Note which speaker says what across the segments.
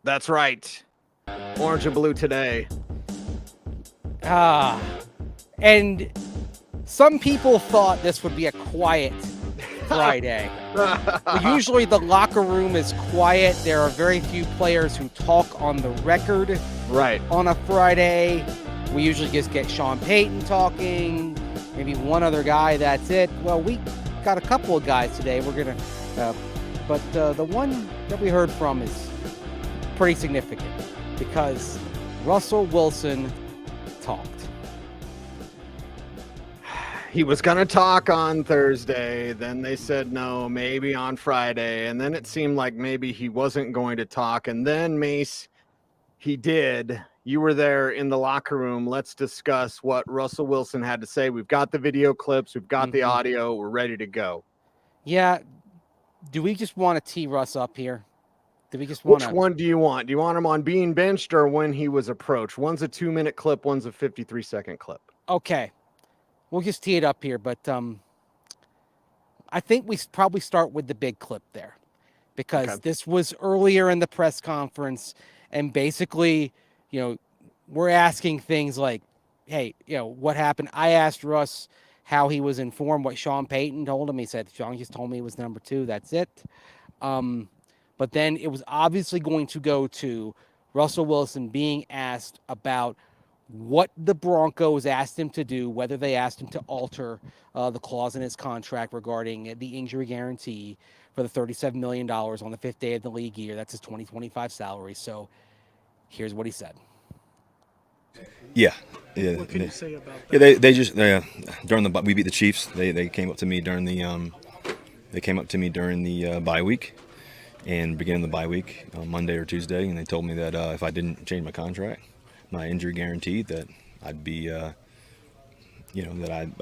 Speaker 1: That's right. Orange and blue today.
Speaker 2: And some people thought this would be a quiet Friday. Usually the locker room is quiet. There are very few players who talk on the record
Speaker 1: Right.
Speaker 2: on a Friday. We usually just get Sean Payton talking, maybe one other guy, that's it. Well, we got a couple of guys today. We're going to, but the one that we heard from is pretty significant because Russell Wilson talked.
Speaker 1: He was going to talk on Thursday. Then they said no, maybe on Friday. And then it seemed like maybe he wasn't going to talk. And then, Mace, he did. You were there in the locker room. Let's discuss what Russell Wilson had to say. We've got the video clips. We've got the audio. We're ready to go.
Speaker 2: Yeah. Do we just want to tee Russ up here? Do we just want
Speaker 1: Which one do you want? Do you want him on being benched or when he was approached? One's a 2-minute clip. One's a 53-second clip.
Speaker 2: Okay. We'll just tee it up here, but I think we probably start with the big clip there because this was earlier in the press conference, and basically, we're asking things like, hey, what happened? I asked Russ how he was informed, what Sean Payton told him. He said, Sean just told me it was number 2. That's it. But then it was obviously going to go to Russell Wilson being asked about what the Broncos asked him to do, whether they asked him to alter the clause in his contract regarding the injury guarantee for the $37 million on the 5th day of the league year. That's his 2025 salary. So here's what he said.
Speaker 3: Yeah.
Speaker 4: What can you say about that?
Speaker 3: Yeah, they just during we beat the Chiefs. They came up to me during the bye week and beginning of the bye week on Monday or Tuesday, and they told me that if I didn't change my contract, my injury guarantee, that I'd be I'd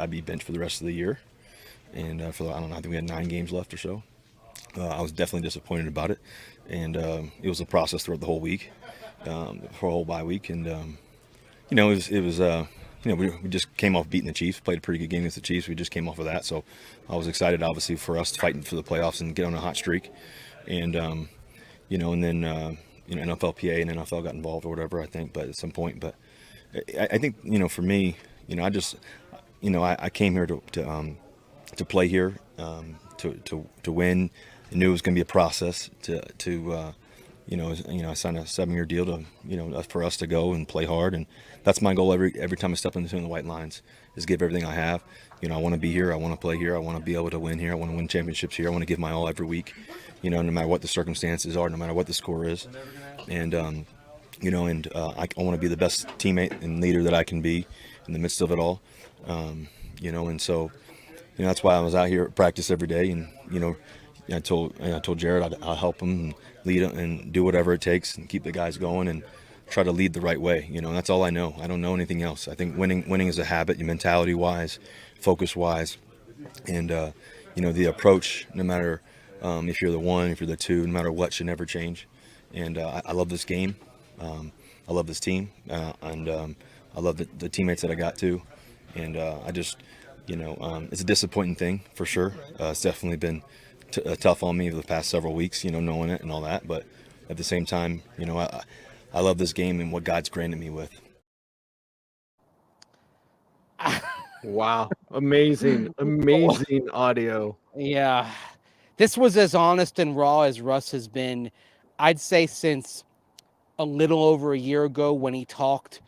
Speaker 3: be benched for the rest of the year. And I think we had 9 games left or so. I was definitely disappointed about it, and it was a process throughout the whole week, for a whole bye week, and we just came off beating the Chiefs, played a pretty good game against the Chiefs. We just came off of that, so I was excited, obviously, for us fighting for the playoffs and get on a hot streak, and and then NFLPA and NFL got involved or whatever, I think, but at some point. But I think for me, I came here to play here, to win. I knew it was going to be a process to I signed a 7-year deal to for us to go and play hard, and that's my goal every time I step into the white lines is give everything I have. I want to be here. I want to play here. I want to be able to win here. I want to win championships here. I want to give my all every week, no matter what the circumstances are, no matter what the score is, and I want to be the best teammate and leader that I can be in the midst of it all, and so that's why I was out here at practice every day, and I told Jarrett I'll help him and lead and do whatever it takes and keep the guys going and try to lead the right way. That's all I know. I don't know anything else. I think winning is a habit, mentality wise, focus wise, and the approach, no matter if you're the 1, if you're the 2, no matter what, should never change. And I love this game. I love this team, and I love the teammates that I got too. And I just, it's a disappointing thing for sure. It's definitely been tough on me the past several weeks, knowing it and all that. But at the same time, I love this game and what God's granted me with.
Speaker 1: Wow. Amazing audio.
Speaker 2: Yeah. This was as honest and raw as Russ has been, I'd say, since a little over a year ago when he talked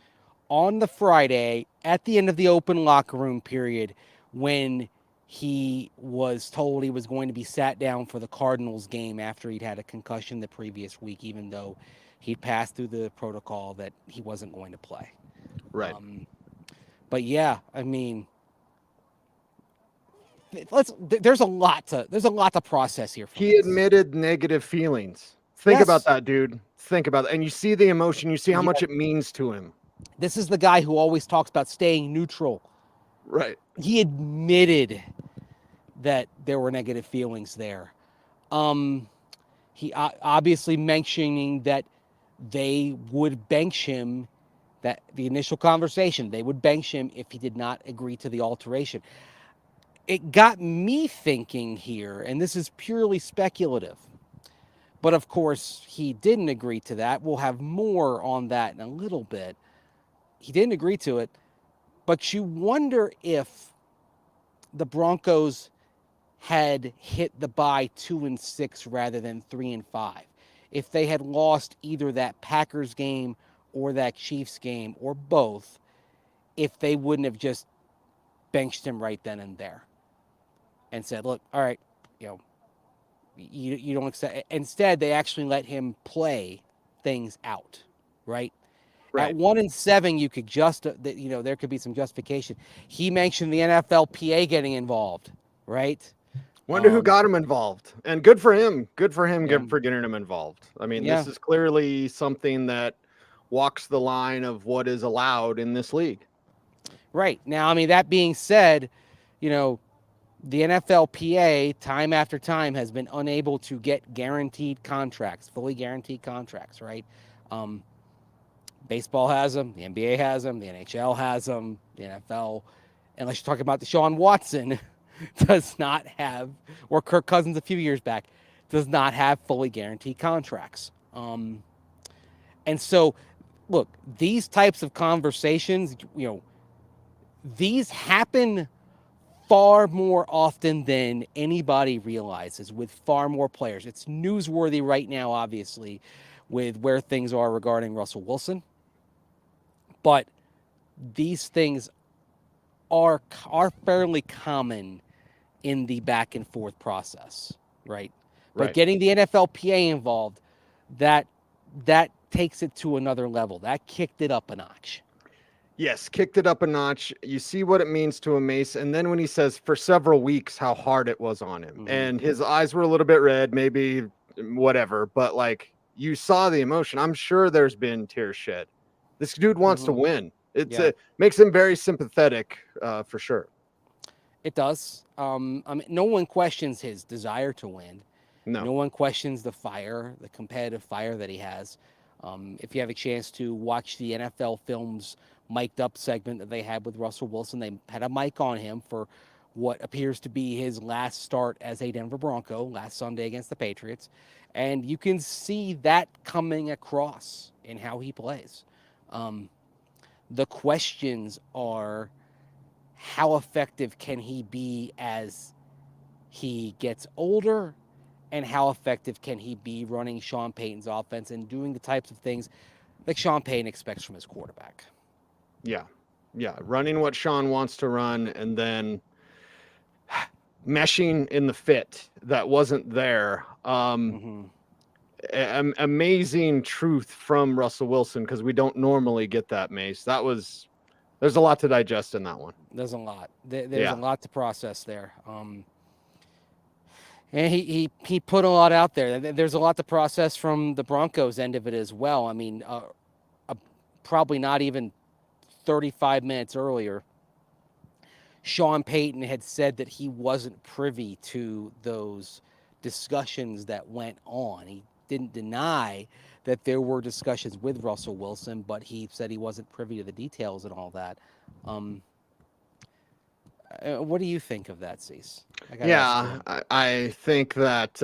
Speaker 2: on the Friday at the end of the open locker room period when he was told he was going to be sat down for the Cardinals game after he'd had a concussion the previous week, even though he'd passed through the protocol that he wasn't going to play.
Speaker 1: Right.
Speaker 2: But yeah, I mean, there's a lot to process here.
Speaker 1: He admitted negative feelings. Think about that, dude. Think about it. And you see the emotion. You see how much it means to him. This
Speaker 2: is the guy who always talks about staying neutral.
Speaker 1: Right.
Speaker 2: He admitted that there were negative feelings there. He obviously mentioning that they would bench him, that the initial conversation, they would bench him if he did not agree to the alteration. It got me thinking here, and this is purely speculative, But of course, he didn't agree to that. We'll have more on that in a little bit. He didn't agree to it, but you wonder if the Broncos had hit the bye 2-6 rather than 3-5. If they had lost either that Packers game or that Chiefs game or both, if they wouldn't have just benched him right then and there and said, look, all right, you don't accept. Instead, they actually let him play things out, right? At 1-7, you could there could be some justification. He mentioned the NFLPA getting involved, right?
Speaker 1: Wonder who got him involved, and good for him. Good for him for getting him involved. I mean, this is clearly something that walks the line of what is allowed in this league.
Speaker 2: Right. Now, I mean, that being said, the NFLPA time after time has been unable to get guaranteed contracts, fully guaranteed contracts, right? Baseball has them, the NBA has them, the NHL has them, the NFL, unless you're talking about Deshaun Watson, does not have, or Kirk Cousins a few years back, does not have fully guaranteed contracts. And so, look, these types of conversations, these happen far more often than anybody realizes with far more players. It's newsworthy right now, obviously, with where things are regarding Russell Wilson. But these things are fairly common in the back and forth process, right? But getting the NFLPA involved, that takes it to another level. That kicked it up a notch.
Speaker 1: Yes, kicked it up a notch. You see what it means to a Mace. And then when he says for several weeks how hard it was on him, and his eyes were a little bit red, maybe whatever, but like you saw the emotion. I'm sure there's been tears shed. This dude wants to win. It makes him very sympathetic for sure.
Speaker 2: It does. I mean, no one questions his desire to win. No one questions the competitive fire that he has. If you have a chance to watch the NFL Films mic'd up segment that they had with Russell Wilson, they had a mic on him for what appears to be his last start as a Denver Bronco last Sunday against the Patriots. And you can see that coming across in how he plays. The questions are, how effective can he be as he gets older, and how effective can he be running Sean Payton's offense and doing the types of things that Sean Payton expects from his quarterback?
Speaker 1: Yeah. Running what Sean wants to run, and then meshing in the fit that wasn't there. Amazing truth from Russell Wilson, because we don't normally get that, Mace. There's a lot to digest in that one.
Speaker 2: There's a lot. There's a lot to process there. And he put a lot out there. There's a lot to process from the Broncos end of it as well. I mean, probably not even 35 minutes earlier, Sean Payton had said that he wasn't privy to those discussions that went on. He didn't deny that there were discussions with Russell Wilson, but he said he wasn't privy to the details and all that. What do you think of that, Cecil?
Speaker 1: I think that,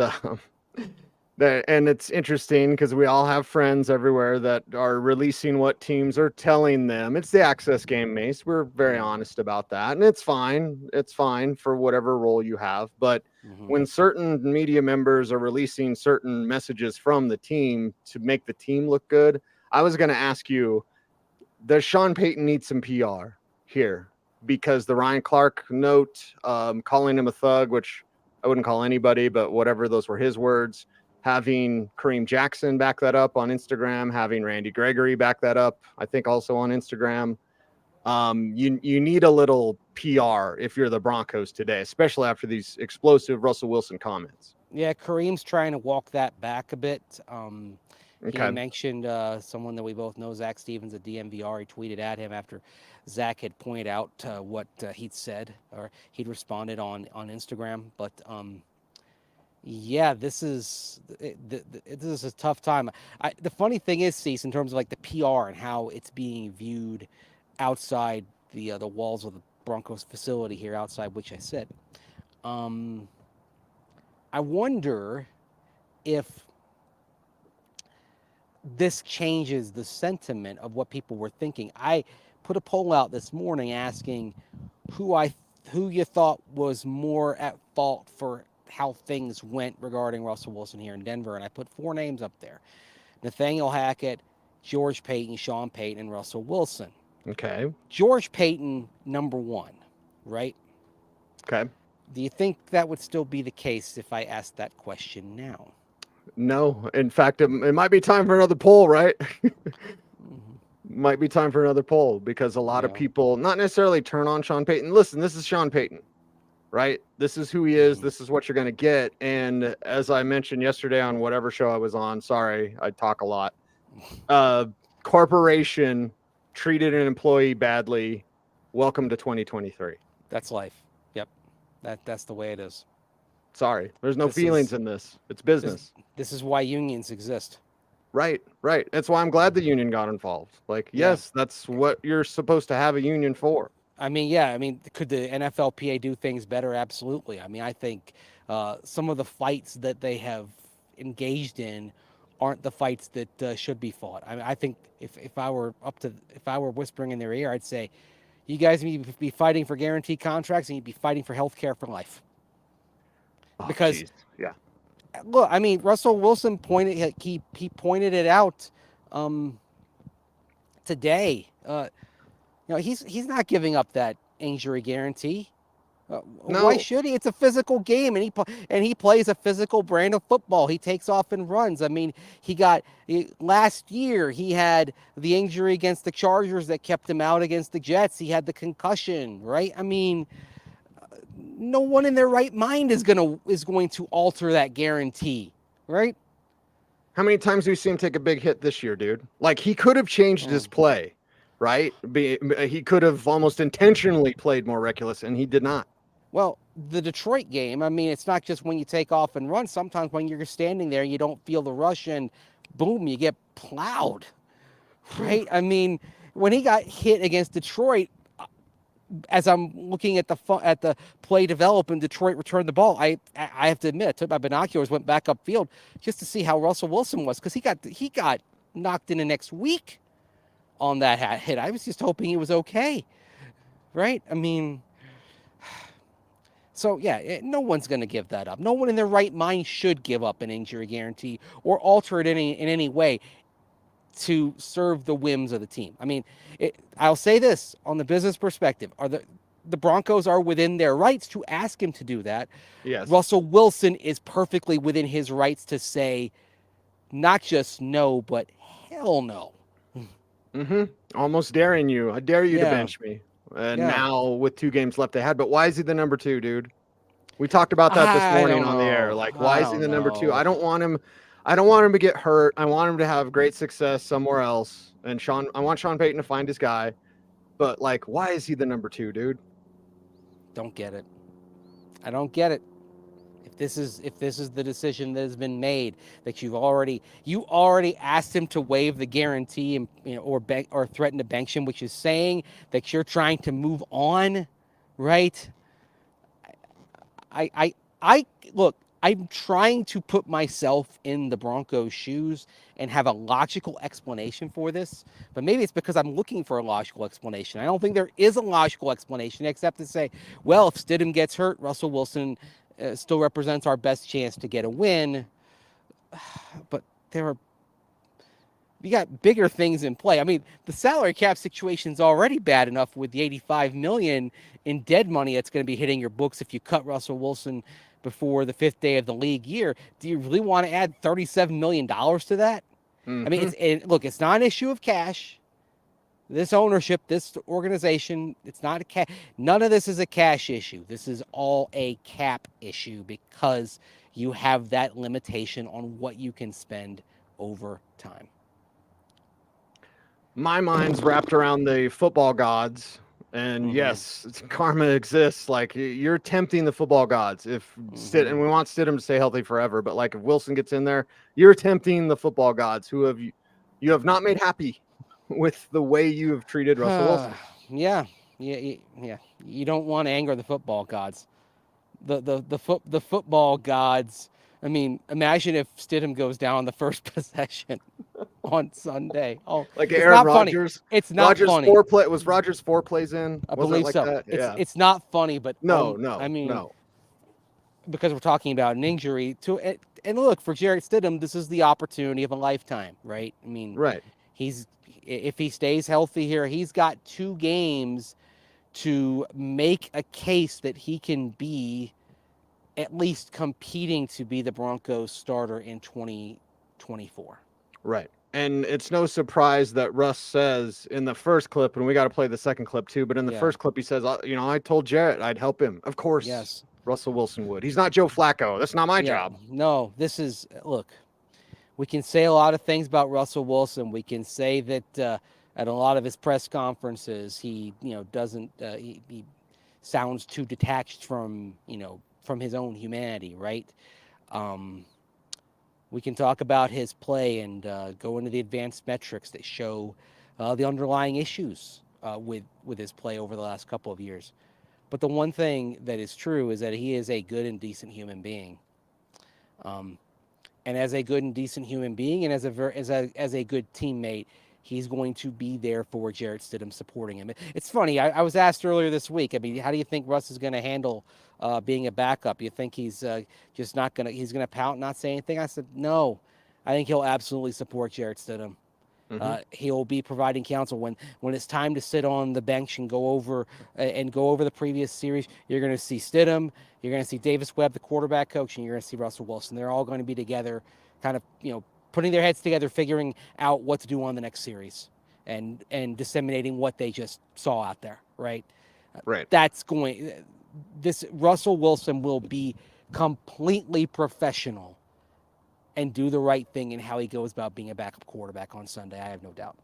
Speaker 1: and it's interesting because we all have friends everywhere that are releasing what teams are telling them. It's the access game, Mace. We're very honest about that, and it's fine. It's fine for whatever role you have. But when certain media members are releasing certain messages from the team to make the team look good, I was going to ask you, does Sean Payton need some PR here? Because the Ryan Clark note, calling him a thug, which I wouldn't call anybody, but whatever, those were his words. Having Kareem Jackson back that up on Instagram, having Randy Gregory back that up, I think also on Instagram. You need a little PR if you're the Broncos today, especially after these explosive Russell Wilson comments.
Speaker 2: Yeah, Kareem's trying to walk that back a bit. He mentioned someone that we both know, Zach Stevens at DMVR. He tweeted at him after Zach had pointed out what he'd said, or he'd responded on Instagram. But this is a tough time. The funny thing is, Cease, in terms of like the PR and how it's being viewed outside the walls of the Broncos facility here outside which I sit. I wonder if this changes the sentiment of what people were thinking. I put a poll out this morning asking who you thought was more at fault for how things went regarding Russell Wilson here in Denver, and I put 4 names up there: Nathaniel Hackett, George Paton, Sean Payton, and Russell Wilson.
Speaker 1: Okay.
Speaker 2: George Paton, number 1, right?
Speaker 1: Okay.
Speaker 2: Do you think that would still be the case if I asked that question now?
Speaker 1: No. In fact, it might be time for another poll, right? Might be time for another poll because a lot of people not necessarily turn on Sean Payton. Listen, this is Sean Payton, right? This is who he is. This is what you're going to get. And as I mentioned yesterday on whatever show I was on, sorry, I talk a lot. Corporation treated an employee badly. Welcome to 2023.
Speaker 2: That's life. Yep. That's the way it is.
Speaker 1: Sorry. There's no feelings in this. It's business.
Speaker 2: This is why unions exist.
Speaker 1: Right. That's why I'm glad the union got involved. Like, yes, that's what you're supposed to have a union for.
Speaker 2: I mean, could the NFLPA do things better? Absolutely. I mean, I think some of the fights that they have engaged in aren't the fights that should be fought. I mean, I think if I were whispering in their ear, I'd say, you guys need to be fighting for guaranteed contracts and you'd be fighting for health care for life. Because look, I mean, Russell Wilson pointed it out today. He's not giving up that injury guarantee.
Speaker 1: No.
Speaker 2: Why should he? It's a physical game, and he plays a physical brand of football. He takes off and runs. I mean, last year he had the injury against the Chargers that kept him out against the Jets. He had the concussion, right? I mean, no one in their right mind is going to alter that guarantee, right?
Speaker 1: How many times do we see him take a big hit this year, dude? Like, he could have changed his play, right? He could have almost intentionally played more reckless, and he did not.
Speaker 2: Well, the Detroit game, I mean, it's not just when you take off and run. Sometimes when you're standing there, you don't feel the rush, and boom, you get plowed, right? I mean, when he got hit against Detroit, as I'm looking at the play develop and Detroit returned the ball, I have to admit, I took my binoculars, went back upfield just to see how Russell Wilson was, because he got knocked in the next week on that hit. I was just hoping he was okay, right? I mean, so yeah, no one's going to give that up. No one in their right mind should give up an injury guarantee or alter it in any way to serve the whims of the team. I mean, I'll say this on the business perspective: the Broncos are within their rights to ask him to do that.
Speaker 1: Yes.
Speaker 2: Russell Wilson is perfectly within his rights to say, not just no, but hell no.
Speaker 1: Almost daring you. I dare you to bench me. And now with 2 games left ahead. But why is he the number 2, dude? We talked about that this morning on the air. Like, why is he the number 2? I don't want him to get hurt. I want him to have great success somewhere else. And I want Sean Payton to find his guy. But like, why is he the number 2, dude?
Speaker 2: Don't get it. I don't get it. If this is the decision that has been made, that you already asked him to waive the guarantee and or threaten to bench him, which is saying that you're trying to move on, right? I look, I'm trying to put myself in the Broncos' shoes and have a logical explanation for this, but maybe it's because I'm looking for a logical explanation. I don't think there is a logical explanation except to say, well, if Stidham gets hurt, Russell Wilson still represents our best chance to get a win. But you got bigger things in play. I mean, the salary cap situation's already bad enough with the $85 million in dead money that's going to be hitting your books if you cut Russell Wilson before the 5th day of the league year. Do you really want to add $37 million to that? I mean, look, it's not an issue of cash. This ownership, this organization, it's not none of this is a cash issue. This is all a cap issue because you have that limitation on what you can spend over time.
Speaker 1: My mind's wrapped around the football gods. And yes, karma exists. Like, you're tempting the football gods. And we want Stidham to stay healthy forever, but like, if Wilson gets in there, you're tempting the football gods who you have not made happy with the way you have treated Russell Wilson.
Speaker 2: Yeah. You don't want to anger the football gods. The football gods. I mean, imagine if Stidham goes down the first possession. on Sunday. Oh,
Speaker 1: like
Speaker 2: it's
Speaker 1: Aaron
Speaker 2: not
Speaker 1: Rodgers.
Speaker 2: funny. It's not
Speaker 1: Rodgers
Speaker 2: funny.
Speaker 1: Was Rodgers 4 plays in?
Speaker 2: I
Speaker 1: Was it
Speaker 2: believe
Speaker 1: like
Speaker 2: so.
Speaker 1: that? Yeah.
Speaker 2: It's not funny, but
Speaker 1: No,
Speaker 2: I mean,
Speaker 1: no.
Speaker 2: because we're talking about an injury to it. And look, for Jarrett Stidham, this is the opportunity of a lifetime, right? I mean,
Speaker 1: Right.
Speaker 2: if he stays healthy here, he's got 2 games to make a case that he can be at least competing to be the Broncos starter in 2024.
Speaker 1: Right. And it's no surprise that Russ says in the first clip, and we got to play the second clip too, but in the first clip, he says, I told Jarrett I'd help him. Of course,
Speaker 2: yes,
Speaker 1: Russell Wilson would. He's not Joe Flacco. That's not my job.
Speaker 2: No, look, we can say a lot of things about Russell Wilson. We can say that at a lot of his press conferences, he doesn't, he sounds too detached from his own humanity, right? We can talk about his play and go into the advanced metrics that show the underlying issues with his play over the last couple of years. But the one thing that is true is that he is a good and decent human being. And as a good and decent human being, and as a good teammate, he's going to be there for Jarrett Stidham, supporting him. It's funny. I was asked earlier this week. I mean, how do you think Russ is going to handle being a backup? You think he's just not going to? He's going to pout and not say anything? I said no. I think he'll absolutely support Jarrett Stidham. He'll be providing counsel when it's time to sit on the bench and go over the previous series. You're going to see Stidham. You're going to see Davis Webb, the quarterback coach, and you're going to see Russell Wilson. They're all going to be together, kind of putting their heads together, figuring out what to do on the next series, and disseminating what they just saw out there. Right.
Speaker 1: Right.
Speaker 2: This Russell Wilson will be completely professional and do the right thing in how he goes about being a backup quarterback on Sunday. I have no doubt.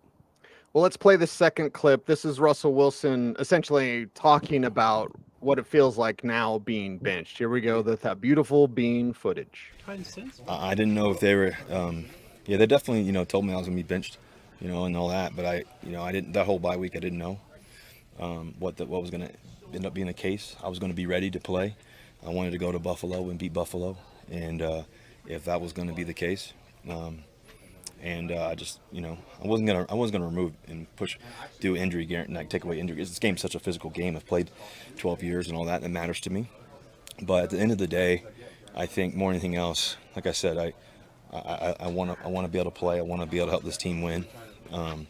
Speaker 1: Well, let's play the second clip. This is Russell Wilson essentially talking about what it feels like now being benched. Here we go. That beautiful bean footage.
Speaker 3: I didn't know if they were, they definitely, told me I was going to be benched, and all that. But I didn't, that whole bye week, I didn't know what was going to end up being the case. I was going to be ready to play. I wanted to go to Buffalo and beat Buffalo. And if that was going to be the case, I just, I wasn't gonna remove and do injury guarantee, like take away injury. This game's such a physical game. I've played 12 years and all that. That matters to me. But at the end of the day, I think more than anything else, like I said, I want to be able to play. I want to be able to help this team win. I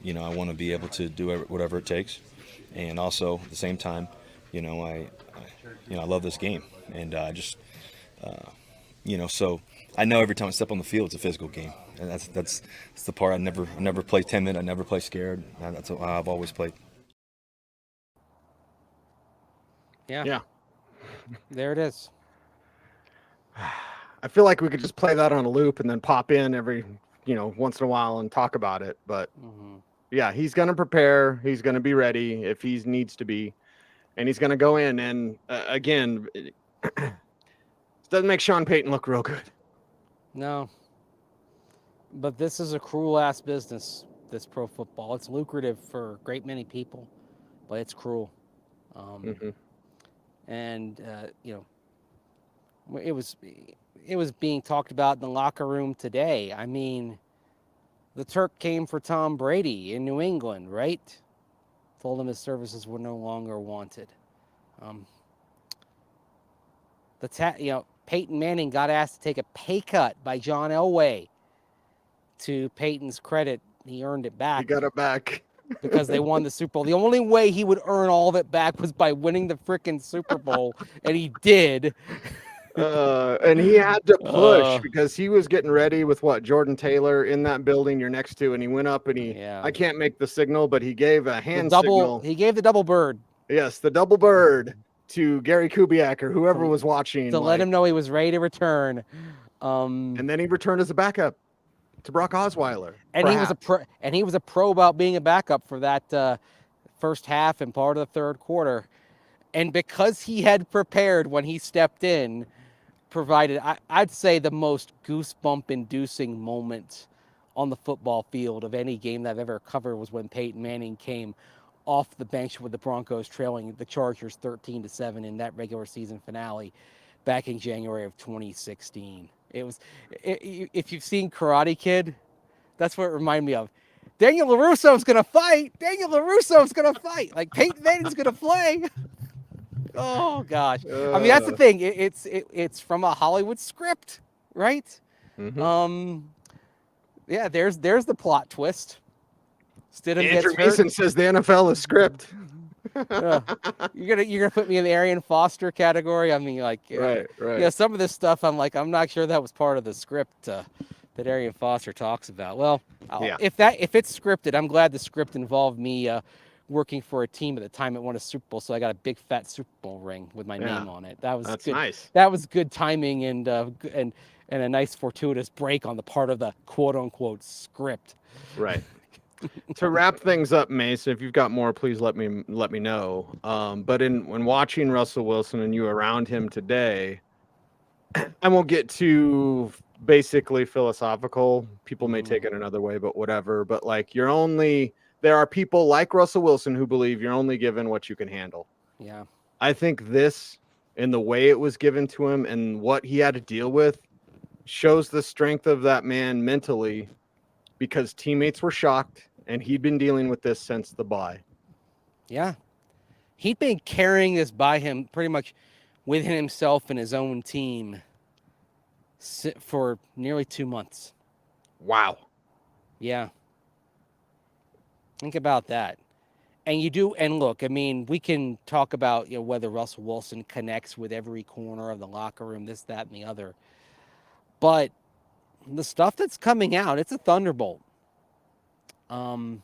Speaker 3: want to be able to do whatever it takes. And also at the same time, I love this game, and I just. So I know every time I step on the field, it's a physical game, and that's the part I never play timid. I never play scared. That's how I've always played.
Speaker 2: Yeah. There it is.
Speaker 1: I feel like we could just play that on a loop and then pop in every, once in a while and talk about it. But yeah, he's going to prepare. He's going to be ready if he needs to be, and he's going to go in. And again, doesn't make Sean Payton look real good. No.
Speaker 2: But this is a cruel-ass business, this pro football. It's lucrative for a great many people, but it's cruel. And, it was being talked about in the locker room today. I mean, the Turk came for Tom Brady in New England, right? Told him his services were no longer wanted. Peyton Manning got asked to take a pay cut by John Elway. To Peyton's credit, he earned it back.
Speaker 1: He got it back.
Speaker 2: Because they won the Super Bowl. The only way he would earn all of it back was by winning the freaking Super Bowl, and he did.
Speaker 1: And he had to push because he was getting ready with Jordan Taylor in that building you're next to, and he went up and I can't make the signal, but he gave a hand signal.
Speaker 2: He gave the double bird.
Speaker 1: Yes, the double bird to Gary Kubiak or whoever was watching.
Speaker 2: To let him know he was ready to return.
Speaker 1: And then he returned as a backup to Brock Osweiler.
Speaker 2: And he was a pro about being a backup for that first half and part of the third quarter. And because he had prepared when he stepped in, provided, I'd say, the most goosebump-inducing moment on the football field of any game that I've ever covered was when Peyton Manning came off the bench with the Broncos trailing the Chargers 13-7 in that regular season finale back in January of 2016. If you've seen Karate Kid, That's what it reminded me of. Daniel LaRusso's going to fight. Daniel LaRusso's going to fight. Like Peyton Manning's going to play. Oh, gosh. I mean, that's the thing. It's from a Hollywood script, right?
Speaker 1: Mm-hmm.
Speaker 2: Yeah, there's the plot twist. Stidham
Speaker 1: Andrew
Speaker 2: gets hurt.
Speaker 1: Mason says the NFL is script.
Speaker 2: You're gonna put me in the Arian Foster category. I mean, like,
Speaker 1: right.
Speaker 2: Yeah, some of this stuff, I'm not sure that was part of the script that Arian Foster talks about. Well, if it's scripted, I'm glad the script involved me working for a team at the time that won a Super Bowl, so I got a big fat Super Bowl ring with my name on it. That's good.
Speaker 1: Nice.
Speaker 2: That was good timing and a nice fortuitous break on the part of the quote unquote script.
Speaker 1: Right. To wrap things up, Mason, if you've got more, please let me know. But when watching Russell Wilson and you around him today, I won't get too basically philosophical. People may take it another way, but whatever. But like there are people like Russell Wilson who believe you're only given what you can handle.
Speaker 2: Yeah.
Speaker 1: I think this, and the way it was given to him and what he had to deal with, shows the strength of that man mentally, because teammates were shocked and he'd been dealing with this since the bye.
Speaker 2: Yeah. He'd been carrying this by him pretty much within himself and his own team for nearly 2 months.
Speaker 1: Wow.
Speaker 2: Yeah. Think about that. And look, I mean, we can talk about, whether Russell Wilson connects with every corner of the locker room, this, that, and the other. But the stuff that's coming out, it's a thunderbolt. There'll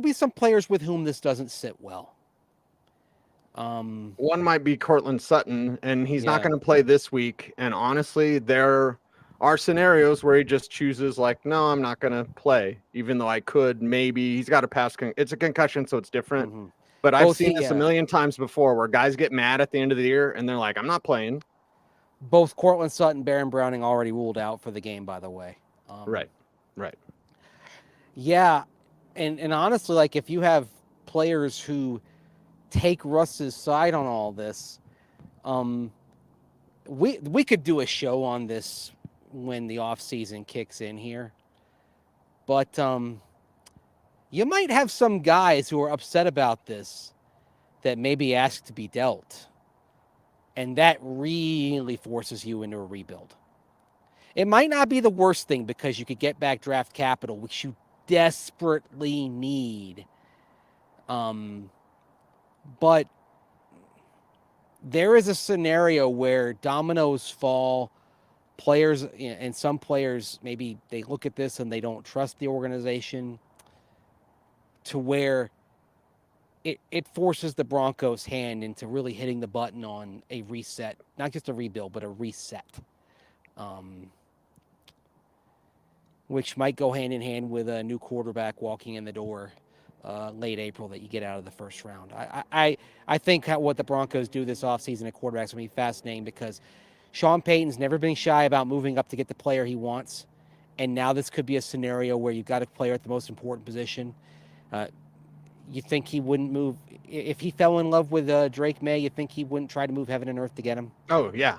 Speaker 2: be some players with whom this doesn't sit well.
Speaker 1: One might be Courtland Sutton, and he's not going to play this week. And honestly, there are scenarios where he just chooses like, no, I'm not going to play, even though I could. Maybe he's got a pass. It's a concussion, so it's different. Mm-hmm. But I've seen this a million times before where guys get mad at the end of the year and they're like, I'm not playing.
Speaker 2: Both Courtland Sutton and Baron Browning already ruled out for the game, by the way.
Speaker 1: Right.
Speaker 2: Yeah. And honestly, like, if you have players who take Russ's side on all this, we could do a show on this when the off season kicks in here. But you might have some guys who are upset about this that maybe ask to be dealt. And that really forces you into a rebuild. It might not be the worst thing because you could get back draft capital, which you desperately need. But there is a scenario where dominoes fall. Players, and some players, maybe they look at this and they don't trust the organization, to where it forces the Broncos' hand into really hitting the button on a reset, not just a rebuild, but a reset, which might go hand in hand with a new quarterback walking in the door late April that you get out of the first round. I think what the Broncos do this offseason at quarterback is going to be fascinating, because Sean Payton's never been shy about moving up to get the player he wants, and now this could be a scenario where you've got a player at the most important position. You think he wouldn't move if he fell in love with Drake May? You think he wouldn't try to move heaven and earth to get him?
Speaker 1: Oh yeah.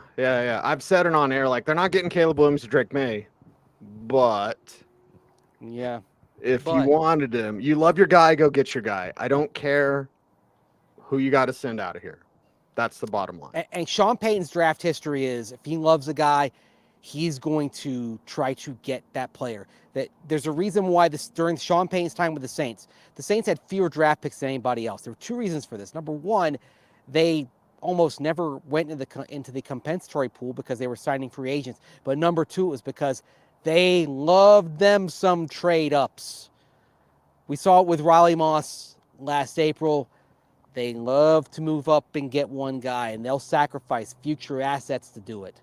Speaker 1: I've said it on air. Like, they're not getting Caleb Williams or Drake May, but
Speaker 2: yeah,
Speaker 1: if you wanted him, you love your guy, go get your guy. I don't care who you got to send out of here. That's the bottom line.
Speaker 2: And Sean Payton's draft history is, if he loves a guy, he's going to try to get that player. That there's a reason why during Sean Payton's time with the Saints had fewer draft picks than anybody else. There were two reasons for this. Number one, they almost never went into the compensatory pool because they were signing free agents. But number two, it was because they loved them some trade ups. We saw it with Riley Moss last April. They love to move up and get one guy, and they'll sacrifice future assets to do it.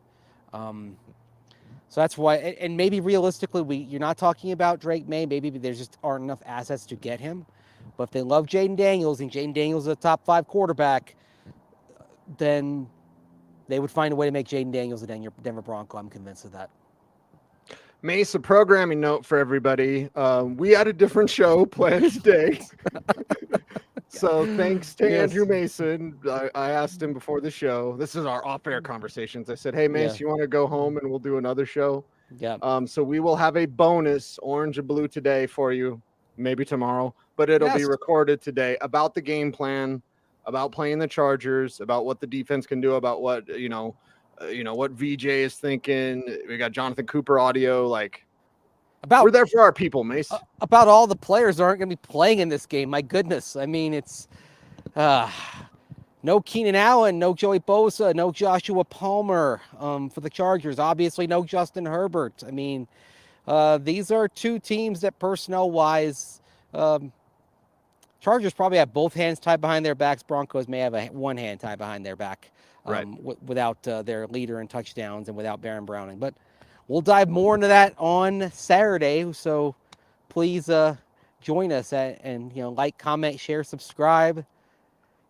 Speaker 2: So that's why, and maybe realistically, you're not talking about Drake May. Maybe there just aren't enough assets to get him. But if they love Jaden Daniels, and Jaden Daniels is a top 5 quarterback, then they would find a way to make Jaden Daniels a Denver Bronco. I'm convinced of that.
Speaker 1: Mace, a programming note for everybody. We had a different show planned today. So thanks to
Speaker 2: Yes.
Speaker 1: Andrew Mason. I asked him before the show. This is our off-air conversations. I said, "Hey, Mace, you want to go home and we'll do another show?"
Speaker 2: Yeah.
Speaker 1: So we will have a bonus orange and blue today for you, maybe tomorrow, but it'll be recorded today about the game plan, about playing the Chargers, about what the defense can do, about what what VJ is thinking. We got Jonathan Cooper audio. Like, we're there for our people, Mace.
Speaker 2: About all the players aren't going to be playing in this game. My goodness. I mean, it's no Keenan Allen, no Joey Bosa, no Joshua Palmer for the Chargers. Obviously, no Justin Herbert. I mean, these are two teams that personnel-wise, Chargers probably have both hands tied behind their backs. Broncos may have one hand tied behind their back without their leader in touchdowns and without Baron Browning. But we'll dive more into that on Saturday. So please join us and like, comment, share, subscribe.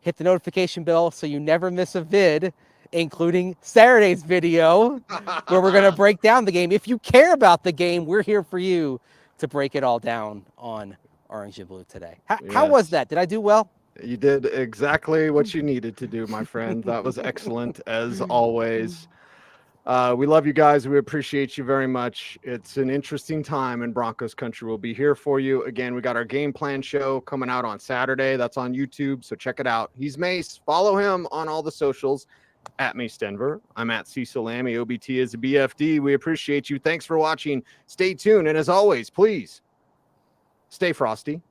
Speaker 2: Hit the notification bell so you never miss a vid, including Saturday's video where we're going to break down the game. If you care about the game, we're here for you to break it all down on Orange and Blue today. How was that? Did I do well?
Speaker 1: You did exactly what you needed to do, my friend. That was excellent, as always. We love you guys. We appreciate you very much. It's an interesting time in Broncos country. We'll be here for you. Again, we got our game plan show coming out on Saturday. That's on YouTube, so check it out. He's Mace. Follow him on all the socials at Mace Denver. I'm at Cecil Lammey. OBT is a BFD. We appreciate you. Thanks for watching. Stay tuned. And as always, please stay frosty.